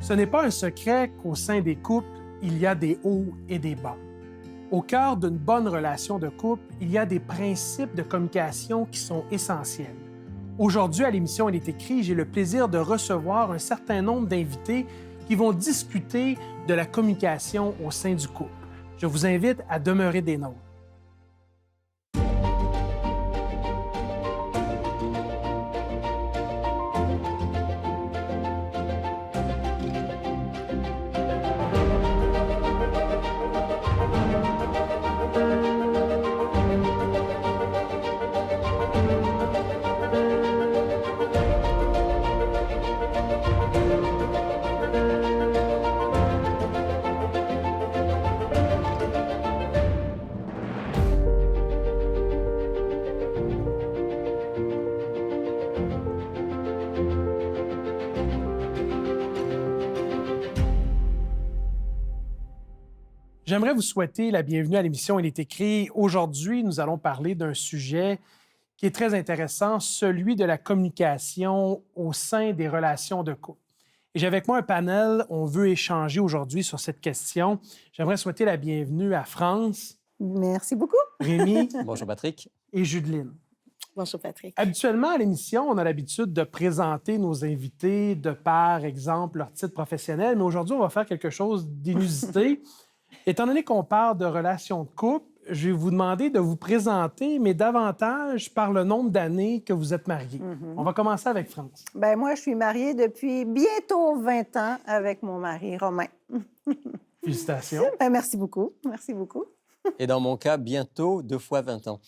Ce n'est pas un secret qu'au sein des couples, il y a des hauts et des bas. Au cœur d'une bonne relation de couple, il y a des principes de communication qui sont essentiels. Aujourd'hui, à l'émission Il est écrit, j'ai le plaisir de recevoir un certain nombre d'invités qui vont discuter de la communication au sein du couple. Je vous invite à demeurer des nôtres. J'aimerais vous souhaiter la bienvenue à l'émission Il est écrit. Aujourd'hui, nous allons parler d'un sujet qui est très intéressant, celui de la communication au sein des relations de couple. Et j'ai avec moi un panel, on veut échanger aujourd'hui sur cette question. J'aimerais souhaiter la bienvenue à France. Merci beaucoup. Rémi. Bonjour Patrick. Et Judeline. Bonjour Patrick. Habituellement, à l'émission, on a l'habitude de présenter nos invités de par exemple leur titre professionnel, mais aujourd'hui, on va faire quelque chose d'inusité. Étant donné qu'on parle de relations de couple, je vais vous demander de vous présenter, mais davantage par le nombre d'années que vous êtes mariés. On va commencer avec France. Bien, moi, je suis mariée depuis bientôt 20 ans avec mon mari Romain. Félicitations. Bien, merci beaucoup. Merci beaucoup. Et dans mon cas, bientôt 2 fois 20 ans.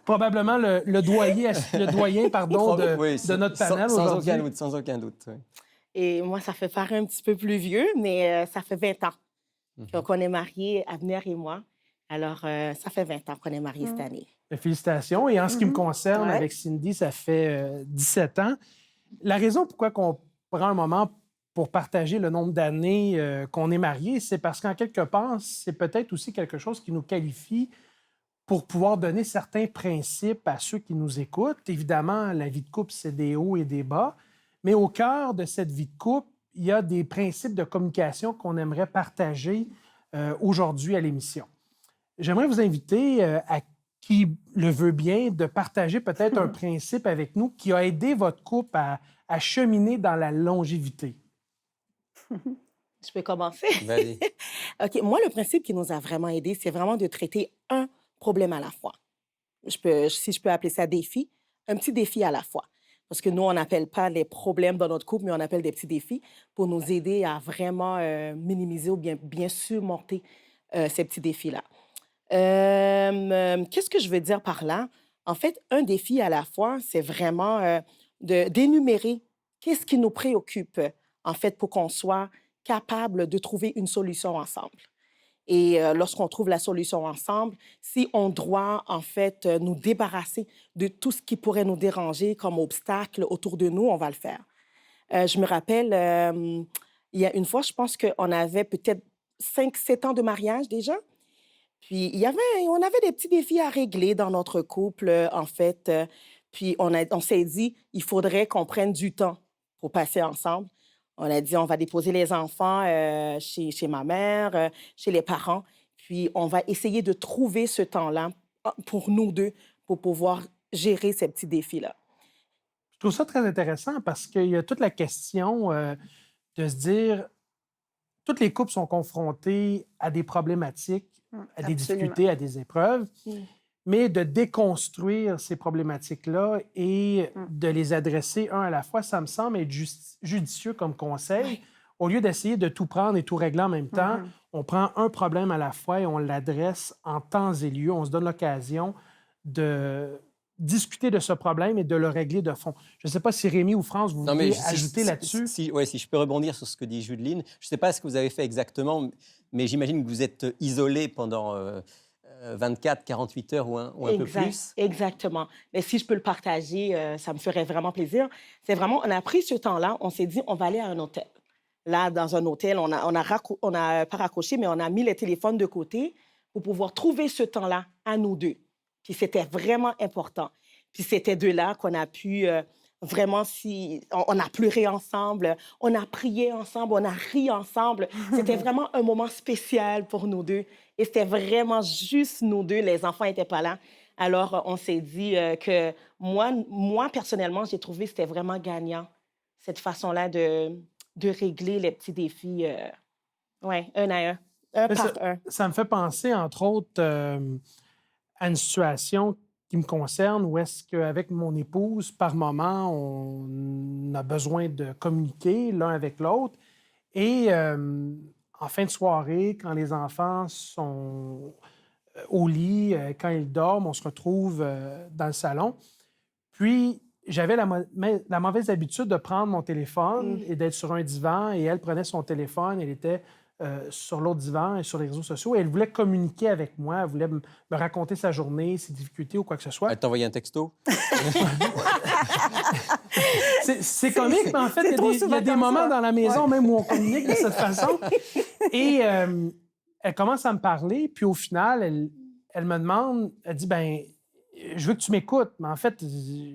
Probablement le doyen pardon, de notre panel aujourd'hui. Sans aucun doute. Oui. Et moi, ça fait paraître un petit peu plus vieux, mais ça fait 20 ans qu'on est mariés, Abner et moi. Alors, ça fait 20 ans qu'on est mariés cette année. Félicitations. Et en ce qui me concerne, Ouais. avec Cindy, ça fait 17 ans. La raison pourquoi on prend un moment pour partager le nombre d'années qu'on est mariés, c'est parce qu'en quelque part, c'est peut-être aussi quelque chose qui nous qualifie pour pouvoir donner certains principes à ceux qui nous écoutent. Évidemment, la vie de couple, c'est des hauts et des bas. Mais au cœur de cette vie de couple, il y a des principes de communication qu'on aimerait partager aujourd'hui à l'émission. J'aimerais vous inviter, à qui le veut bien, de partager peut-être un principe avec nous qui a aidé votre couple à cheminer dans la longévité. Je peux commencer? Vas-y. OK. Moi, le principe qui nous a vraiment aidés, c'est vraiment de traiter un problème à la fois. Si je peux appeler ça défi, un petit défi à la fois. Parce que nous, on n'appelle pas les problèmes dans notre couple, mais on appelle des petits défis pour nous aider à vraiment minimiser ou bien surmonter ces petits défis-là. Qu'est-ce que je veux dire par là? En fait, un défi à la fois, c'est vraiment d'énumérer qu'est-ce qui nous préoccupe, en fait, pour qu'on soit capable de trouver une solution ensemble. Et lorsqu'on trouve la solution ensemble, si on doit, en fait, nous débarrasser de tout ce qui pourrait nous déranger comme obstacle autour de nous, on va le faire. Je me rappelle, il y a une fois, je pense qu'on avait peut-être 5-7 ans de mariage déjà. Puis, on avait des petits défis à régler dans notre couple, en fait. Puis, on s'est dit, il faudrait qu'on prenne du temps pour passer ensemble. On a dit, on va déposer les enfants chez ma mère, chez les parents. Puis, on va essayer de trouver ce temps-là pour nous deux, pour pouvoir gérer ces petits défis-là. Je trouve ça très intéressant parce qu'il y a toute la question de se dire, tous les couples sont confrontés à des problématiques, à des difficultés, à des épreuves, mais de déconstruire ces problématiques-là et de les adresser un à la fois, ça me semble être judicieux comme conseil. Oui. Au lieu d'essayer de tout prendre et tout régler en même temps, on prend un problème à la fois et on l'adresse en temps et lieu. On se donne l'occasion de discuter de ce problème et de le régler de fond. Je ne sais pas si Rémi ou France, vous voulez ajouter là-dessus. Si je peux rebondir sur ce que dit Judeline. Je ne sais pas ce que vous avez fait exactement, mais j'imagine que vous êtes isolé pendant 24, 48 heures ou un peu plus. Exactement. Mais si je peux le partager, ça me ferait vraiment plaisir. C'est vraiment, on a pris ce temps-là, on s'est dit, on va aller à un hôtel. Là, dans un hôtel, on a pas raccroché, mais on a mis les téléphones de côté pour pouvoir trouver ce temps-là à nous deux. Puis c'était vraiment important. Puis c'était de là qu'on a pu vraiment, si on a pleuré ensemble, on a prié ensemble, on a ri ensemble. C'était vraiment un moment spécial pour nous deux. Et c'était vraiment juste nous deux. Les enfants n'étaient pas là. Alors, on s'est dit que moi, personnellement, j'ai trouvé que c'était vraiment gagnant, cette façon-là de régler les petits défis, ouais, un à un, un Mais par un. ça me fait penser, entre autres, à une situation qui me concerne où est-ce qu'avec mon épouse, par moment, on a besoin de communiquer l'un avec l'autre. Et en fin de soirée, quand les enfants sont au lit, quand ils dorment, on se retrouve dans le salon. Puis, j'avais la mauvaise habitude de prendre mon téléphone et d'être sur un divan, et elle prenait son téléphone, elle était sur l'autre divan et sur les réseaux sociaux, et elle voulait communiquer avec moi, elle voulait me raconter sa journée, ses difficultés ou quoi que ce soit. Elle t'a envoyé un texto? C'est comique, mais en fait, c'est trop il y a souvent des comme moments ça. dans la maison même où on communique de cette façon. Et elle commence à me parler, puis au final, elle me demande, elle dit, ben, je veux que tu m'écoutes, mais en fait,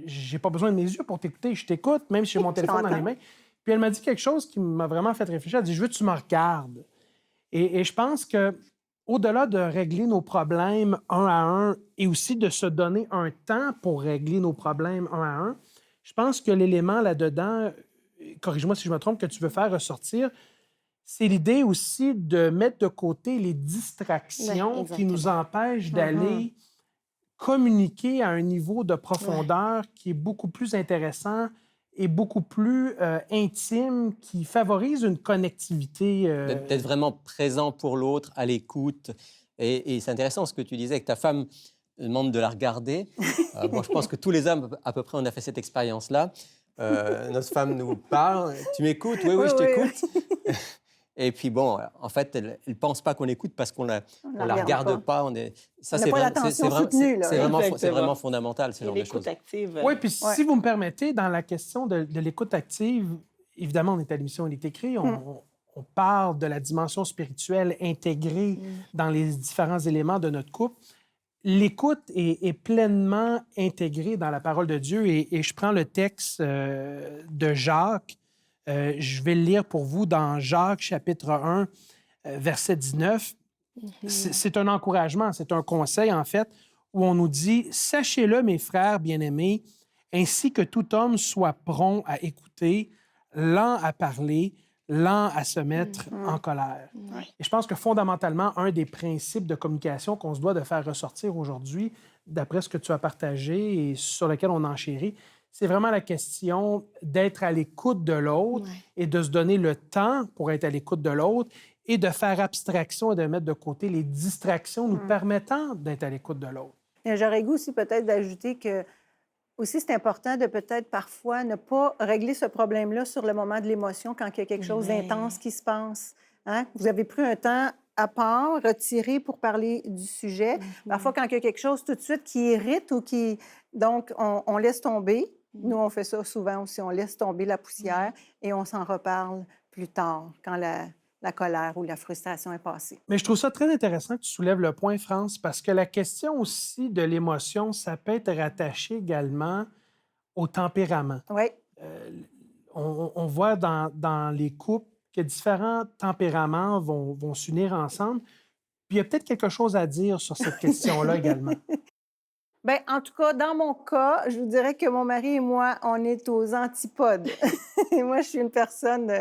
j'ai pas besoin de mes yeux pour t'écouter, je t'écoute, même si j'ai mon téléphone dans les mains. Puis elle m'a dit quelque chose qui m'a vraiment fait réfléchir. Elle dit, je veux que tu me regardes. Et je pense que au-delà de régler nos problèmes un à un et aussi de se donner un temps pour régler nos problèmes un à un, je pense que l'élément là-dedans, corrige-moi si je me trompe, que tu veux faire ressortir, c'est l'idée aussi de mettre de côté les distractions Ouais, qui nous exactement. empêchent d'aller communiquer à un niveau de profondeur qui est beaucoup plus intéressant et beaucoup plus intime, qui favorise une connectivité. D'être vraiment présent pour l'autre, à l'écoute. Et c'est intéressant ce que tu disais, que ta femme demande de la regarder. Bon, je pense que tous les hommes, à peu près, on a fait cette expérience-là. Notre femme nous parle. Tu m'écoutes? Oui, oui, je t'écoute. Et puis bon, en fait, elle ne pense pas qu'on écoute parce qu'on la regarde pas. Ça, On n'a pas l'attention soutenue, là. c'est vraiment fondamental, ce Et genre de l'écoute choses. active. Oui, puis si vous me permettez, dans la question de l'écoute active, évidemment, on est à l'émission Il est écrit, on parle de la dimension spirituelle intégrée dans les différents éléments de notre couple. L'écoute est pleinement intégrée dans la parole de Dieu, et je prends le texte de Jacques. Je vais le lire pour vous dans Jacques, chapitre 1, verset 19. C'est un encouragement, c'est un conseil, en fait, où on nous dit « Sachez-le, mes frères bien-aimés, ainsi que tout homme soit prompt à écouter, lent à parler, lent à se mettre en colère. » Et je pense que fondamentalement, un des principes de communication qu'on se doit de faire ressortir aujourd'hui, d'après ce que tu as partagé et sur lequel on enchérit, c'est vraiment la question d'être à l'écoute de l'autre et de se donner le temps pour être à l'écoute de l'autre et de faire abstraction et de mettre de côté les distractions nous permettant d'être à l'écoute de l'autre. J'aurais goût aussi peut-être d'ajouter que aussi c'est important de peut-être parfois ne pas régler ce problème-là sur le moment de l'émotion quand il y a quelque chose d'intense qui se passe. Hein? Vous avez pris un temps à part, retiré pour parler du sujet. Parfois, quand il y a quelque chose tout de suite qui irrite ou qui... Donc, on laisse tomber. Nous, on fait ça souvent aussi. On laisse tomber la poussière et on s'en reparle plus tard, quand la colère ou la frustration est passée. Mais je trouve ça très intéressant que tu soulèves le point, France, parce que la question aussi de l'émotion, ça peut être rattaché également au tempérament. Oui. On voit dans les couples que différents tempéraments vont s'unir ensemble. Puis il y a peut-être quelque chose à dire sur cette question-là également. Bien, en tout cas, dans mon cas, je vous dirais que mon mari et moi, on est aux antipodes. Moi, je suis une personne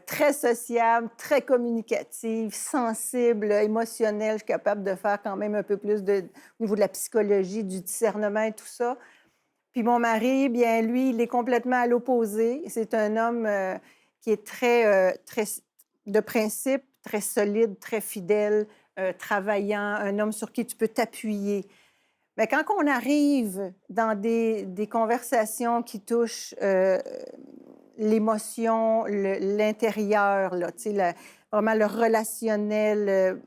très sociable, très communicative, sensible, émotionnelle. Je suis capable de faire quand même un peu plus au niveau de la psychologie, du discernement et tout ça. Puis mon mari, bien, lui, il est complètement à l'opposé. C'est un homme qui est très de principe, très solide, très fidèle, travaillant, un homme sur qui tu peux t'appuyer. Mais quand on arrive dans des conversations qui touchent l'émotion, l'intérieur, là, vraiment le relationnel,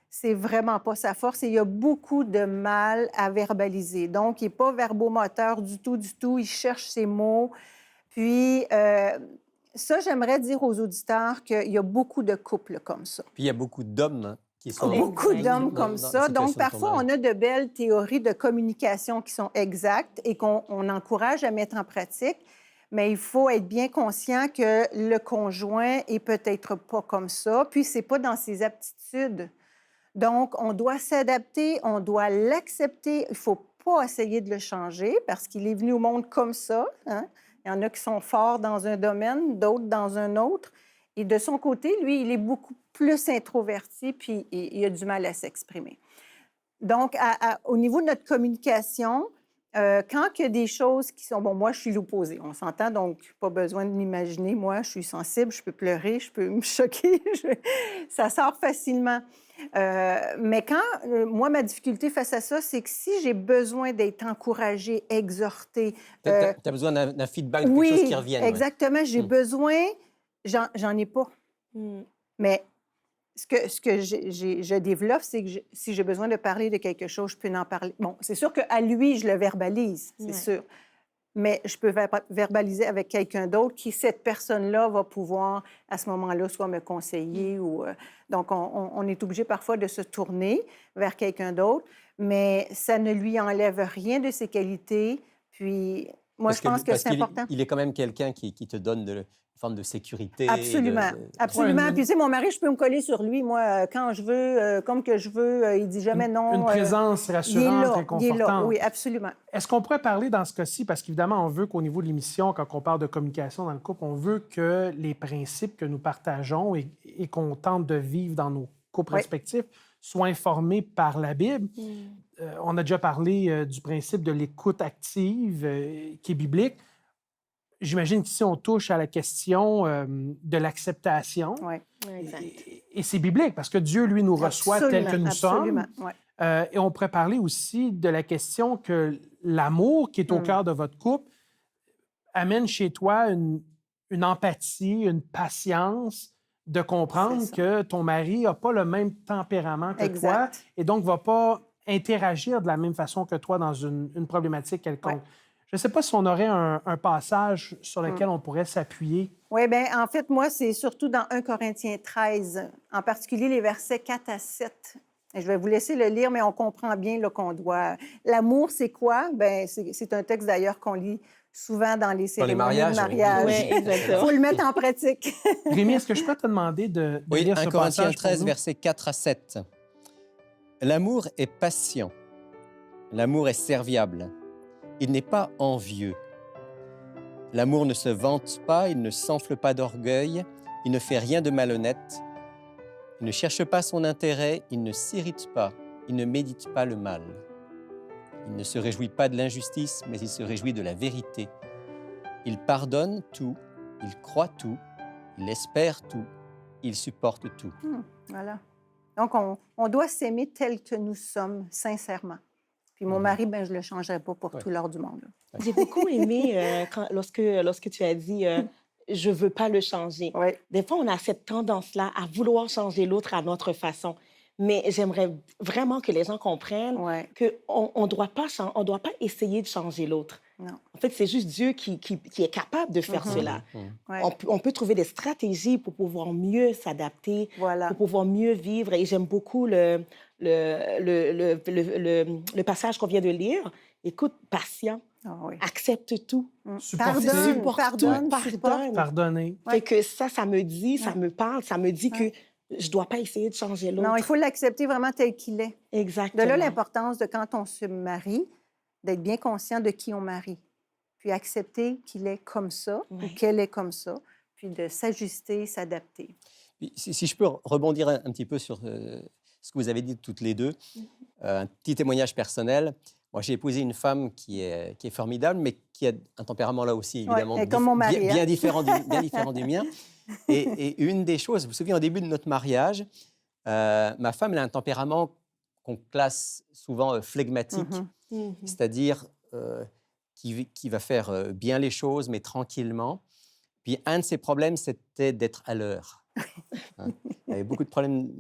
c'est vraiment pas sa force et il y a beaucoup de mal à verbaliser. Donc, il n'est pas verbomoteur du tout, du tout. Il cherche ses mots. Puis, ça, j'aimerais dire aux auditeurs qu'il y a beaucoup de couples comme ça. Puis il y a beaucoup d'hommes qui sont Beaucoup d'hommes dans comme une ça. situation Donc, de parfois, tombage. on a de belles théories de communication qui sont exactes et qu'on encourage à mettre en pratique. Mais il faut être bien conscient que le conjoint est peut-être pas comme ça, puis c'est pas dans ses aptitudes. Donc, on doit s'adapter, on doit l'accepter. Il faut pas essayer de le changer parce qu'il est venu au monde comme ça, hein. Il y en a qui sont forts dans un domaine, d'autres dans un autre. Et de son côté, lui, il est beaucoup plus introverti, puis il a du mal à s'exprimer. Donc, au niveau de notre communication, quand il y a des choses qui sont... Bon, moi, je suis l'opposé, on s'entend, donc pas besoin de m'imaginer. Moi, je suis sensible, je peux pleurer, je peux me choquer, ça sort facilement. Mais moi, ma difficulté face à ça, c'est que si j'ai besoin d'être encouragée, exhortée... Tu as besoin d'un feedback, de quelque chose qui oui, revienne. Ouais. exactement, j'ai besoin... J'en ai pas. Mais ce que je développe, c'est que si j'ai besoin de parler de quelque chose, je peux en parler. Bon, c'est sûr qu'à lui, je le verbalise, c'est sûr. Mais je peux verbaliser avec quelqu'un d'autre qui, cette personne-là, va pouvoir, à ce moment-là, soit me conseiller ou... donc, on est obligé parfois de se tourner vers quelqu'un d'autre, mais ça ne lui enlève rien de ses qualités. Puis, moi, je pense que c'est important. Il est quand même quelqu'un qui te donne une forme de sécurité. Absolument, absolument. Ouais, Puis, tu sais, mon mari, je peux me coller sur lui, moi, quand je veux, comme que je veux. Il dit jamais non. Une présence rassurante, réconfortante. Il est là, oui, absolument. Est-ce qu'on pourrait parler dans ce cas-ci, parce qu'évidemment, on veut qu'au niveau de l'émission, quand on parle de communication dans le couple, on veut que les principes que nous partageons et qu'on tente de vivre dans nos couples respectifs soient informés par la Bible. On a déjà parlé du principe de l'écoute active qui est biblique. J'imagine qu'ici, on touche à la question de l'acceptation. Oui, exact. Et c'est biblique, parce que Dieu, lui, nous reçoit tel que nous sommes. Ouais. Et on pourrait parler aussi de la question que l'amour qui est au cœur de votre couple amène chez toi une empathie, une patience de comprendre que ton mari n'a pas le même tempérament que toi et donc ne va pas interagir de la même façon que toi dans une problématique quelconque. Ouais. Je ne sais pas si on aurait un passage sur lequel on pourrait s'appuyer. Oui, bien, en fait, moi, c'est surtout dans 1 Corinthiens 13, en particulier les versets 4 à 7. Et je vais vous laisser le lire, mais on comprend bien là, qu'on doit... L'amour, c'est quoi? Bien, c'est un texte, d'ailleurs, qu'on lit souvent dans les cérémonies de mariage. Oui, exactement. Il faut le mettre en pratique. Rémi, est-ce que je peux te demander de lire ce 1 Corinthiens passage 13, versets 4 à 7. L'amour est patient. L'amour est serviable. Il n'est pas envieux. L'amour ne se vante pas, il ne s'enfle pas d'orgueil, il ne fait rien de malhonnête. Il ne cherche pas son intérêt, il ne s'irrite pas, il ne médite pas le mal. Il ne se réjouit pas de l'injustice, mais il se réjouit de la vérité. Il pardonne tout, il croit tout, il espère tout, il supporte tout. Voilà. Donc, on doit s'aimer tel que nous sommes, sincèrement. Puis mon mari, ben, je ne le changerai pas pour tout l'or du monde. J'ai beaucoup aimé lorsque tu as dit je ne veux pas le changer. Oui. Des fois, on a cette tendance-là à vouloir changer l'autre à notre façon. Mais j'aimerais vraiment que les gens comprennent qu'on ne doit pas essayer de changer l'autre. Non. En fait, c'est juste Dieu qui est capable de faire cela. Ouais. On peut trouver des stratégies pour pouvoir mieux s'adapter, pour pouvoir mieux vivre. Et j'aime beaucoup le passage qu'on vient de lire. Écoute, patient, accepte tout. Pardonne. Pardonner. Fait que ça me dit, ça me parle, ça me dit que je ne dois pas essayer de changer l'autre. Non, il faut l'accepter vraiment tel qu'il est. Exactement. De là, l'importance de quand on se marie, d'être bien conscient de qui on marie, puis accepter qu'il est comme ça ou qu'elle est comme ça, puis de s'ajuster, s'adapter. Si je peux rebondir un petit peu sur ce que vous avez dit toutes les deux, un petit témoignage personnel. Moi, j'ai épousé une femme qui est formidable, mais qui a un tempérament là aussi, évidemment, comme mon mari, bien différent du mien. Et une des choses, vous vous souvenez, au début de notre mariage, ma femme, elle a un tempérament qu'on classe souvent flegmatique, c'est-à-dire qui va faire bien les choses, mais tranquillement. Puis un de ses problèmes, c'était d'être à l'heure. Hein. Il y avait beaucoup de problèmes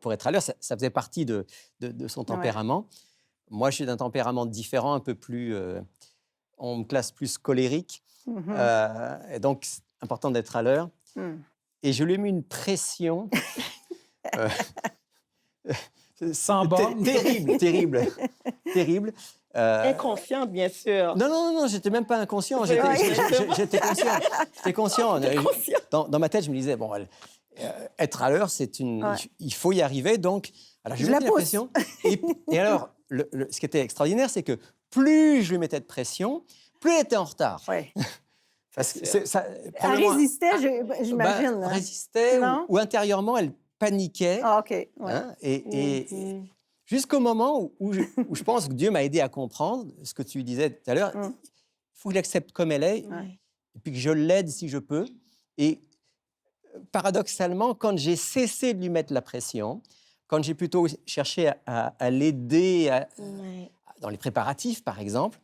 pour être à l'heure. Ça faisait partie de son tempérament. Ouais. Moi, je suis d'un tempérament différent, un peu plus... on me classe plus colérique. Et donc, c'est important d'être à l'heure. Et je lui ai mis une pression Sans borne. Terrible, terrible, terrible. Inconsciente, bien sûr. Non, j'étais même pas inconscient. Oui, J'étais conscient. J'étais conscient. Conscient. Dans ma tête, je me disais, bon, être à l'heure, il faut y arriver. Donc, alors, je Je mettais la la pousse. pression. Et alors, ce qui était extraordinaire, c'est que plus je lui mettais de pression, plus elle était en retard. Ouais. Parce que Elle probablement, résistait, j'imagine. hein. résistait Non? ou intérieurement, elle paniquait. Ah, OK. Ouais. Hein, et Mhm. jusqu'au moment où je pense que Dieu m'a aidé à comprendre ce que tu disais tout à l'heure. Mm. Il faut que je l'accepte comme elle est, Ouais. et puis que je l'aide si je peux. Et paradoxalement, quand j'ai cessé de lui mettre la pression, quand j'ai plutôt cherché à l'aider Ouais. dans les préparatifs, par exemple,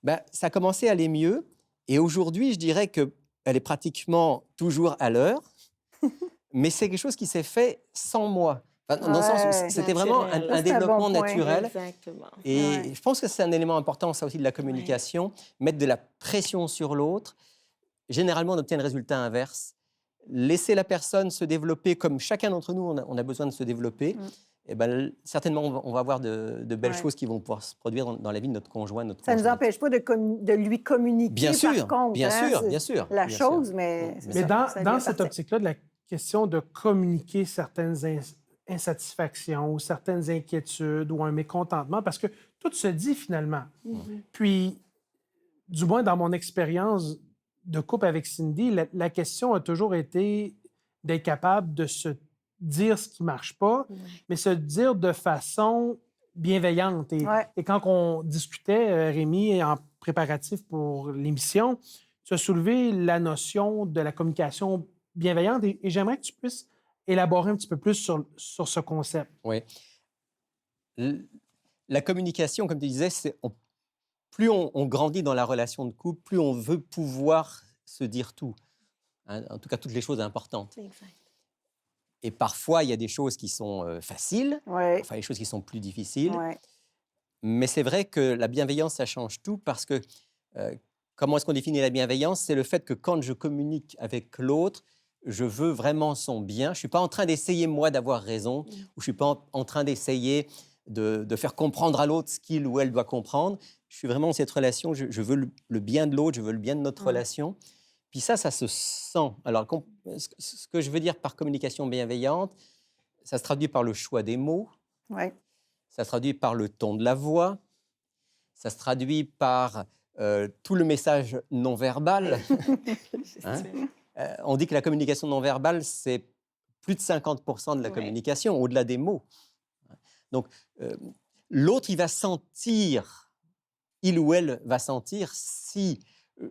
ben, ça a commencé à aller mieux. Et aujourd'hui, je dirais qu'elle est pratiquement toujours à l'heure, mais c'est quelque chose qui s'est fait sans moi. Enfin, dans le sens Ouais. où c'était vraiment Naturel. Ça, un c'est un développement bon point. naturel. Exactement. Et Ouais. je pense que c'est un élément important, ça aussi, de la communication. Mettre de la pression sur l'autre. Généralement, on obtient le résultat inverse. Laisser la personne se développer comme chacun d'entre nous, on a besoin de se développer. Mm. Et ben, certainement, on va avoir de belles Ouais. choses qui vont pouvoir se produire dans la vie de notre conjoint, notre Ça ne nous conjointe. empêche pas de lui communiquer, Bien sûr, par contre. bien hein, sûr, c'est bien sûr. La bien chose, sûr. mais... Mais c'est Mais ça, dans, ça dans vient cette partir. optique-là, de la question de communiquer certaines insatisfactions ou certaines inquiétudes ou un mécontentement, parce que tout se dit finalement. Mhm. Puis, du moins dans mon expérience de couple avec Cindy, la question a toujours été d'être capable de se dire ce qui ne marche pas, Ouais. mais se dire de façon bienveillante. Ouais. Et quand on discutait, Rémi, en préparatif pour l'émission, tu as soulevé la notion de la communication bienveillante et j'aimerais que tu puisses élaborer un petit peu plus sur ce concept. Oui. La communication, comme tu disais, plus on grandit dans la relation de couple, plus on veut pouvoir se dire tout. Hein, en tout cas, toutes les choses importantes. Exact. Et parfois, il y a des choses qui sont faciles, Ouais. enfin, des choses qui sont plus difficiles. Ouais. Mais c'est vrai que la bienveillance, ça change tout parce que comment est-ce qu'on définit la bienveillance? C'est le fait que quand je communique avec l'autre, je veux vraiment son bien. Je ne suis pas en train d'essayer, moi, d'avoir raison, ou je ne suis pas en train d'essayer de faire comprendre à l'autre ce qu'il ou elle doit comprendre. Je suis vraiment dans cette relation, je veux le bien de l'autre, je veux le bien de notre relation. Puis ça se sent. Alors, ce que je veux dire par communication bienveillante, ça se traduit par le choix des mots, Ouais. ça se traduit par le ton de la voix, ça se traduit par tout le message non verbal. Hein? On dit que la communication non verbale, c'est plus de 50% de la Ouais. communication, au-delà des mots. Donc, l'autre, il ou elle va sentir si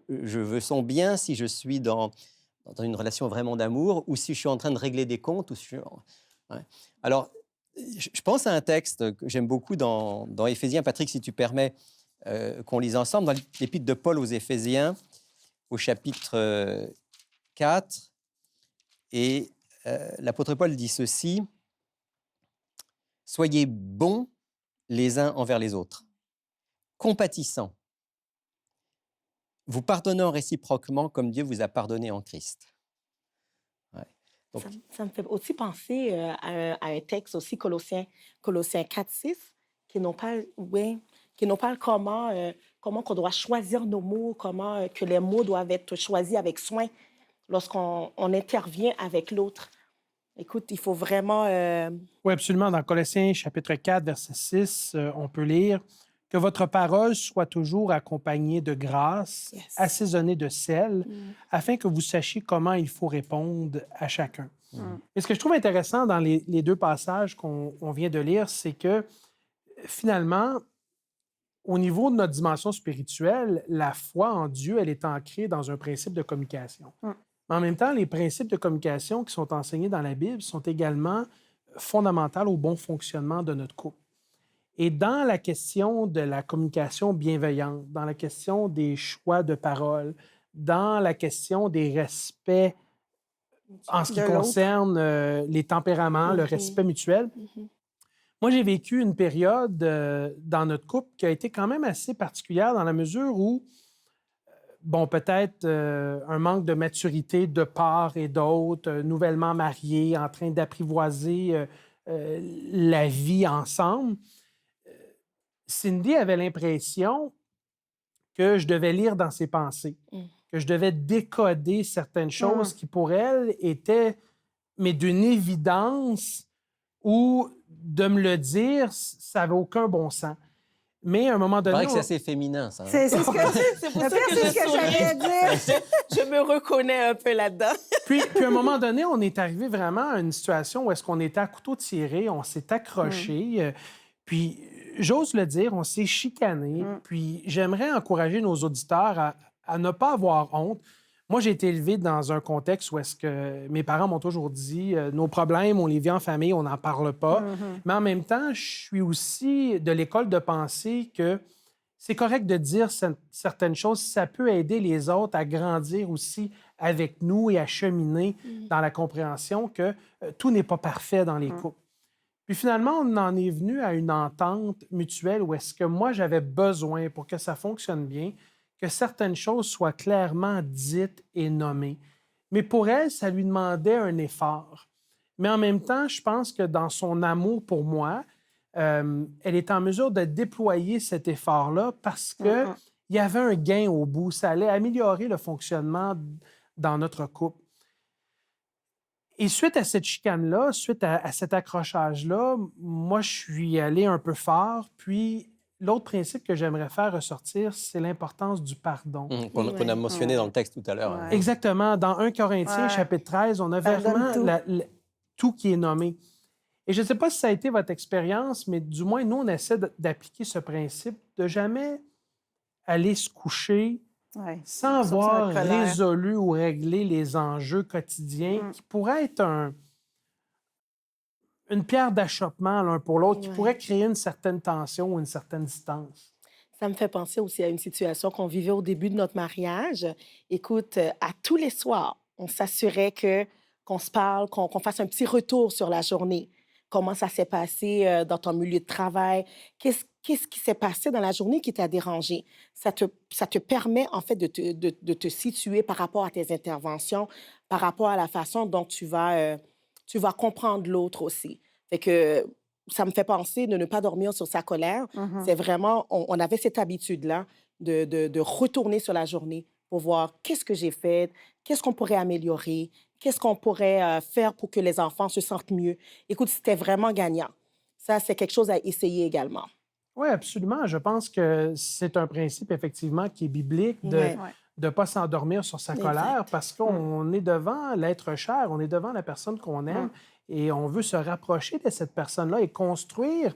je veux son bien, si je suis dans une relation vraiment d'amour, ou si je suis en train de régler des comptes. Ouais. Alors, je pense à un texte que j'aime beaucoup dans Éphésiens. Patrick, si tu permets qu'on lise ensemble, dans l'épître de Paul aux Éphésiens, au chapitre 4. Et l'apôtre Paul dit ceci: « Soyez bons les uns envers les autres, compatissants, vous pardonnant réciproquement comme Dieu vous a pardonné en Christ. » Ouais. Donc, Ça me fait aussi penser à un texte aussi, Colossiens 4:6, qui nous parle comment qu'on doit choisir nos mots, comment que les mots doivent être choisis avec soin lorsqu'on intervient avec l'autre. Écoute, il faut vraiment... Oui, absolument. Dans Colossiens chapitre 4, verset 6, on peut lire « Que votre parole soit toujours accompagnée de grâce, Yes. assaisonnée de sel, afin que vous sachiez comment il faut répondre à chacun. Et ce que je trouve intéressant dans les deux passages qu'on vient de lire, c'est que finalement, au niveau de notre dimension spirituelle, la foi en Dieu, elle est ancrée dans un principe de communication. Mais en même temps, les principes de communication qui sont enseignés dans la Bible sont également fondamentaux au bon fonctionnement de notre couple. Et dans la question de la communication bienveillante, dans la question des choix de parole, dans la question des respects en ce qui De l'autre. concerne les tempéraments, le respect mutuel, moi, j'ai vécu une période dans notre couple qui a été quand même assez particulière dans la mesure où, bon, peut-être un manque de maturité de part et d'autre, nouvellement mariés, en train d'apprivoiser la vie ensemble, Cindy avait l'impression que je devais lire dans ses pensées, que je devais décoder certaines choses qui, pour elle, étaient, mais d'une évidence où de me le dire, ça n'avait aucun bon sens. Mais à un moment Il donné... paraît que c'est assez féminin, ça. C'est ce que, C'est pour ça que c'est ce que j'allais dire. je me reconnais un peu là-dedans. Puis à un moment donné, on est arrivé vraiment à une situation où est-ce qu'on était à couteau tiré, on s'est accroché, puis j'ose le dire, on s'est chicané. Puis j'aimerais encourager nos auditeurs à ne pas avoir honte. Moi, j'ai été élevé dans un contexte où est-ce que mes parents m'ont toujours dit nos problèmes, on les vit en famille, on n'en parle pas. Mais en même temps, je suis aussi de l'école de pensée que c'est correct de dire certaines choses. Ça peut aider les autres à grandir aussi avec nous et à cheminer dans la compréhension que tout n'est pas parfait dans les couples. Puis finalement, on en est venu à une entente mutuelle où est-ce que moi, j'avais besoin, pour que ça fonctionne bien, que certaines choses soient clairement dites et nommées. Mais pour elle, ça lui demandait un effort. Mais en même temps, je pense que dans son amour pour moi, elle est en mesure de déployer cet effort-là parce qu'il y avait un gain au bout. Ça allait améliorer le fonctionnement dans notre couple. Et suite à cette chicane-là, suite à cet accrochage-là, moi, je suis allé un peu fort. Puis l'autre principe que j'aimerais faire ressortir, c'est l'importance du pardon. Qu'on a mentionné dans le texte tout à l'heure. Ouais. Exactement. Dans 1 Corinthiens, chapitre 13, on a vraiment tout qui est nommé. Et je ne sais pas si ça a été votre expérience, mais du moins, nous, on essaie d'appliquer ce principe de jamais aller se coucher sans avoir résolu ou réglé les enjeux quotidiens qui pourraient être une pierre d'achoppement l'un pour l'autre, qui pourrait créer une certaine tension ou une certaine distance. Ça me fait penser aussi à une situation qu'on vivait au début de notre mariage. Écoute, à tous les soirs, on s'assurait qu'on se parle, qu'on fasse un petit retour sur la journée. Comment ça s'est passé dans ton milieu de travail? Qu'est-ce qui s'est passé dans la journée qui t'a dérangé? Ça te permet, en fait, de te situer par rapport à tes interventions, par rapport à la façon dont tu vas comprendre l'autre aussi. Fait que ça me fait penser de ne pas dormir sur sa colère. C'est vraiment, on avait cette habitude-là de retourner sur la journée pour voir qu'est-ce que j'ai fait, qu'est-ce qu'on pourrait améliorer, qu'est-ce qu'on pourrait faire pour que les enfants se sentent mieux. Écoute, c'était vraiment gagnant. Ça, c'est quelque chose à essayer également. Oui, absolument. Je pense que c'est un principe, effectivement, qui est biblique de ne pas s'endormir sur sa colère parce qu'on est devant l'être cher, on est devant la personne qu'on aime et on veut se rapprocher de cette personne-là et construire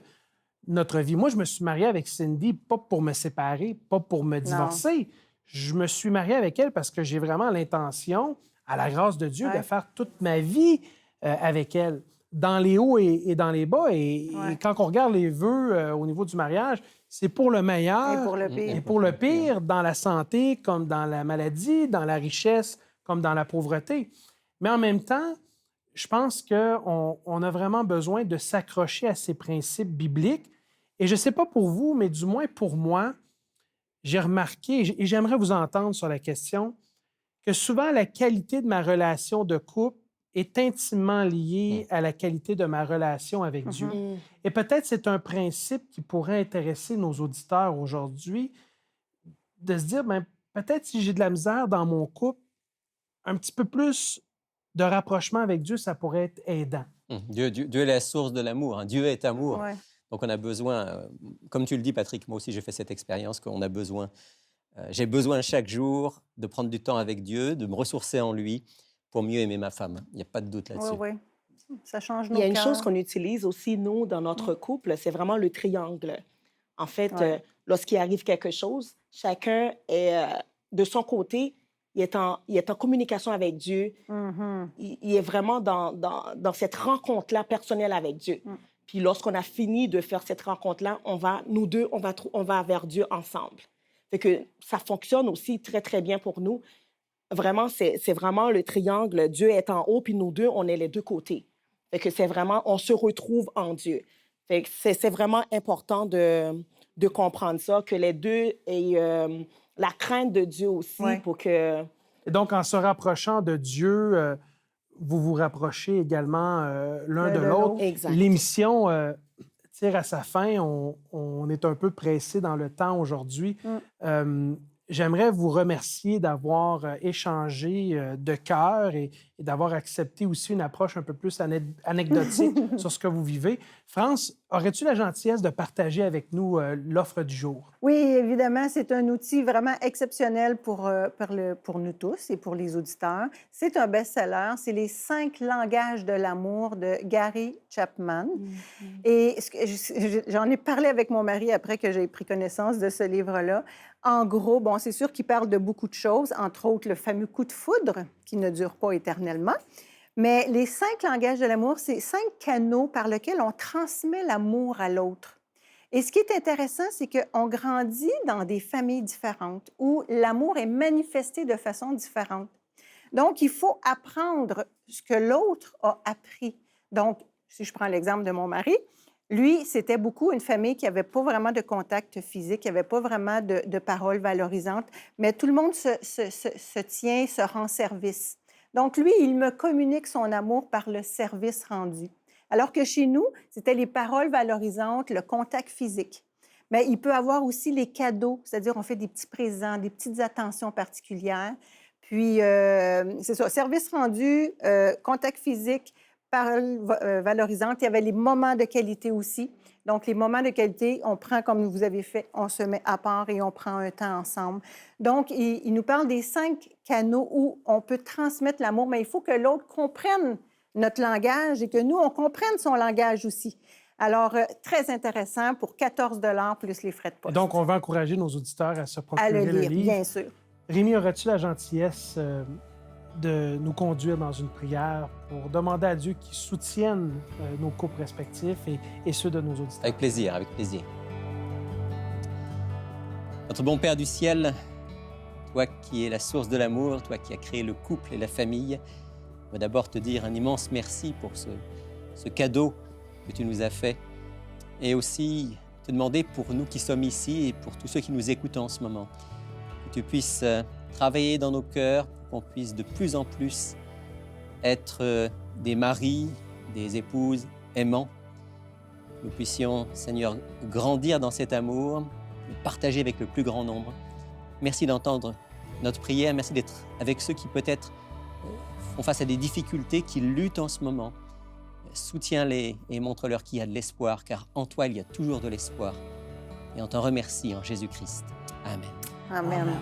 notre vie. Moi, je me suis marié avec Cindy pas pour me séparer, pas pour me divorcer. Je me suis marié avec elle parce que j'ai vraiment l'intention, à la grâce de Dieu, de faire toute ma vie avec elle, dans les hauts et dans les bas. Et quand on regarde les vœux au niveau du mariage, c'est pour le meilleur Et pour le pire. dans la santé comme dans la maladie, dans la richesse comme dans la pauvreté. Mais en même temps, je pense qu'on a vraiment besoin de s'accrocher à ces principes bibliques. Et je ne sais pas pour vous, mais du moins pour moi, j'ai remarqué, et j'aimerais vous entendre sur la question, que souvent la qualité de ma relation de couple est intimement liée à la qualité de ma relation avec Dieu. Et peut-être c'est un principe qui pourrait intéresser nos auditeurs aujourd'hui, de se dire, ben, peut-être si j'ai de la misère dans mon couple, un petit peu plus de rapprochement avec Dieu, ça pourrait être aidant. Dieu est la source de l'amour. Hein. Dieu est amour. Donc on a besoin, comme tu le dis Patrick, moi aussi j'ai fait cette expérience qu'on a besoin, j'ai besoin chaque jour de prendre du temps avec Dieu, de me ressourcer en lui pour mieux aimer ma femme. Il n'y a pas de doute là-dessus. Oui, ça change nos Il y a une cœurs. chose qu'on utilise aussi, nous, dans notre couple, c'est vraiment le triangle. En fait, lorsqu'il arrive quelque chose, chacun est de son côté, il est en communication avec Dieu. Il est vraiment dans cette rencontre-là personnelle avec Dieu. Puis lorsqu'on a fini de faire cette rencontre-là, nous deux, on va vers Dieu ensemble. Fait que ça fonctionne aussi très, très bien pour nous. Vraiment, c'est vraiment le triangle. Dieu est en haut, puis nous deux, on est les deux côtés. Fait que c'est vraiment, on se retrouve en Dieu. Fait que c'est vraiment important de comprendre ça, que les deux aient la crainte de Dieu aussi pour que... Et donc, en se rapprochant de Dieu, vous vous rapprochez également l'un de de l'autre. l'autre. Exact. L'émission tire à sa fin. On est un peu pressé dans le temps aujourd'hui. J'aimerais vous remercier d'avoir échangé de cœur et d'avoir accepté aussi une approche un peu plus anecdotique sur ce que vous vivez. France, aurais-tu la gentillesse de partager avec nous l'offre du jour? Oui, évidemment, c'est un outil vraiment exceptionnel pour nous tous et pour les auditeurs. C'est un best-seller. C'est Les 5 langages de l'amour de Gary Chapman. Et j'en ai parlé avec mon mari après que j'ai pris connaissance de ce livre-là. En gros, bon, c'est sûr qu'il parle de beaucoup de choses, entre autres le fameux coup de foudre qui ne dure pas éternellement. Mais les 5 langages de l'amour, c'est 5 canaux par lesquels on transmet l'amour à l'autre. Et ce qui est intéressant, c'est qu'on grandit dans des familles différentes où l'amour est manifesté de façon différente. Donc, il faut apprendre ce que l'autre a appris. Donc, si je prends l'exemple de mon mari, lui, c'était beaucoup une famille qui n'avait pas vraiment de contact physique, qui n'avait pas vraiment de paroles valorisantes, mais tout le monde se tient, se rend service. Donc, lui, il me communique son amour par le service rendu. Alors que chez nous, c'était les paroles valorisantes, le contact physique. Mais il peut avoir aussi les cadeaux, c'est-à-dire on fait des petits présents, des petites attentions particulières. Puis, c'est ça, service rendu, contact physique, paroles valorisantes. Il y avait les moments de qualité aussi. Donc, les moments de qualité, on prend comme vous avez fait, on se met à part et on prend un temps ensemble. Donc, il nous parle des 5 canaux où on peut transmettre l'amour, mais il faut que l'autre comprenne notre langage et que nous, on comprenne son langage aussi. Alors, très intéressant pour 14 $ plus les frais de poste. Donc, on va encourager nos auditeurs à se procurer à le lire, livre. bien sûr. Rémi, aurais-tu la gentillesse de nous conduire dans une prière pour demander à Dieu qu'il soutienne nos couples respectifs et ceux de nos auditeurs? Avec plaisir, avec plaisir. Notre bon Père du ciel, toi qui es la source de l'amour, toi qui as créé le couple et la famille, je veux d'abord te dire un immense merci pour ce cadeau que tu nous as fait et aussi te demander pour nous qui sommes ici et pour tous ceux qui nous écoutent en ce moment, que tu puisses travailler dans nos cœurs, qu'on puisse de plus en plus être des maris, des épouses aimants. Nous puissions, Seigneur, grandir dans cet amour, le partager avec le plus grand nombre. Merci d'entendre notre prière, merci d'être avec ceux qui peut-être font face à des difficultés, qui luttent en ce moment. Soutiens-les et montre-leur qu'il y a de l'espoir, car en toi, il y a toujours de l'espoir. Et on t'en remercie en Jésus-Christ. Amen. Amen. Amen.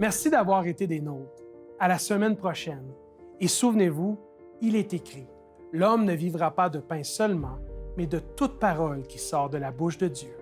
Merci d'avoir été des nôtres. À la semaine prochaine. Et souvenez-vous, il est écrit, « L'homme ne vivra pas de pain seulement, mais de toute parole qui sort de la bouche de Dieu. »